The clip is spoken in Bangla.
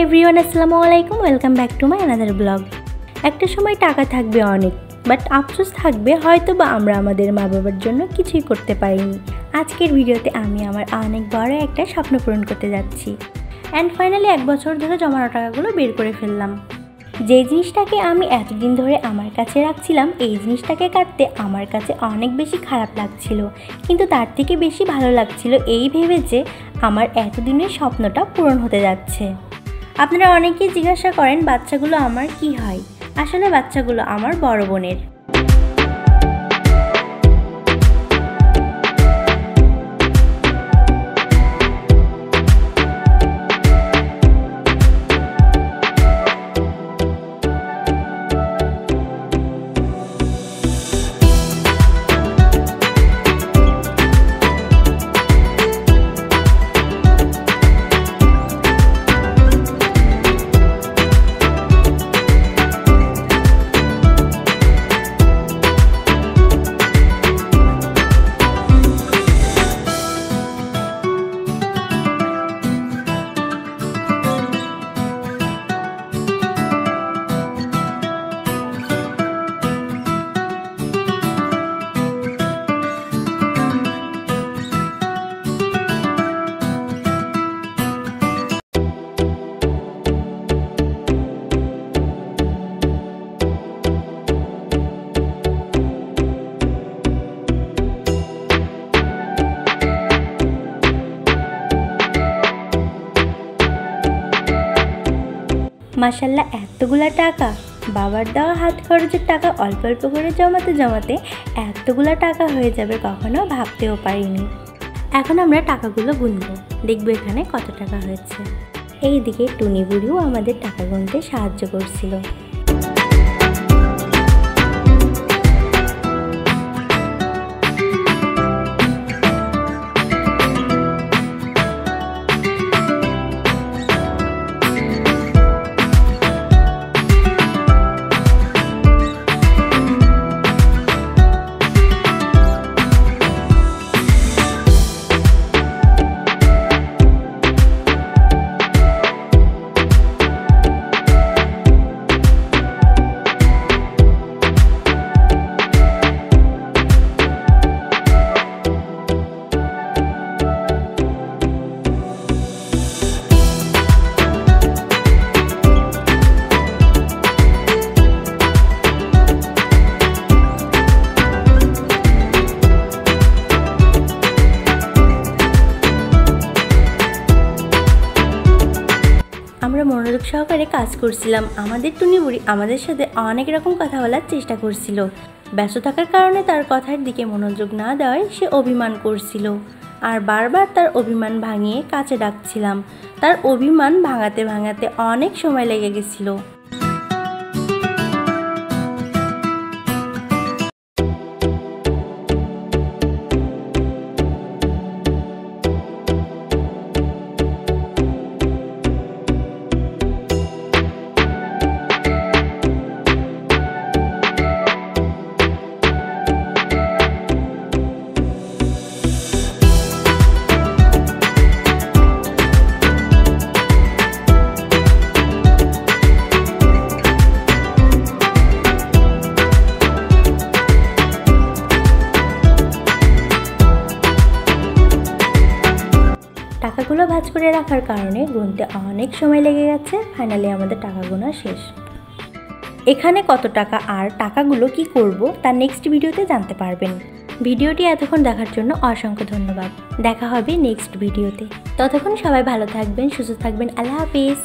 এভরিওয়ান, আসসালামু আলাইকুম। Welcome back to my another blog. একটা সময় টাকা থাকবে অনেক, বাট আফসোস থাকবে হয়তো বা আমরা আমাদের মা বাবার জন্য কিছুই করতে পারিনি। আজকের ভিডিওতে আমি আমার অনেক বড় একটা স্বপ্ন পূরণ করতে যাচ্ছি। অ্যান্ড ফাইনালি 1 বছর ধরে জমানো টাকাগুলো বের করে ফেললাম। যে জিনিসটাকে আমি এতদিন ধরে আমার কাছে রাখছিলাম, এই জিনিসটাকে কাটতে আমার কাছে অনেক বেশি খারাপ লাগছিল, কিন্তু তার থেকে বেশি ভালো লাগছিল এই ভেবে যে আমার এতদিনের স্বপ্নটা পূরণ হতে যাচ্ছে। আপনারা অনেকেই জিজ্ঞাসা করেন বাচ্চাগুলো আমার কি হয়। আসলে বাচ্চাগুলো আমার বড় বোনের। মাশাল্লাহ, এতগুলা টাকা! বাবার দেওয়া হাত খরচের টাকা অল্প অল্প করে জমাতে জমাতে এতগুলা টাকা হয়ে যাবে কখনো ভাবতেও পারিনি। এখন আমরা টাকাগুলো গুনবো, দেখবো এখানে কত টাকা হয়েছে। এইদিকে টুনি বুড়িও আমাদের টাকা গুনতে সাহায্য করছিল। আমরা মনোযোগ সহকারে কাজ করছিলাম। আমাদের টুনি বুড়ি আমাদের সাথে অনেক রকম কথা বলার চেষ্টা করছিল। ব্যস্ত থাকার কারণে তার কথার দিকে মনোযোগ না দেওয়ায় সে অভিমান করছিল, আর বারবার তার অভিমান ভাঙিয়ে কাছে ডাকছিলাম। তার অভিমান ভাঙাতে ভাঙাতে অনেক সময় লেগে গেছিল। টাকাগুলো ভাঁজ করে রাখার কারণে গুনতে অনেক সময় লেগে গেছে। ফাইনালি আমাদের টাকা গোনা শেষ। এখানে কত টাকা আর টাকাগুলো কি করব তার নেক্সট ভিডিওতে জানতে পারবেন। ভিডিওটি এতক্ষণ দেখার জন্য অসংখ্য ধন্যবাদ। দেখা হবে নেক্সট ভিডিওতে। ততক্ষণ সবাই ভালো থাকবেন, সুস্থ থাকবেন। আল্লাহ হাফিজ।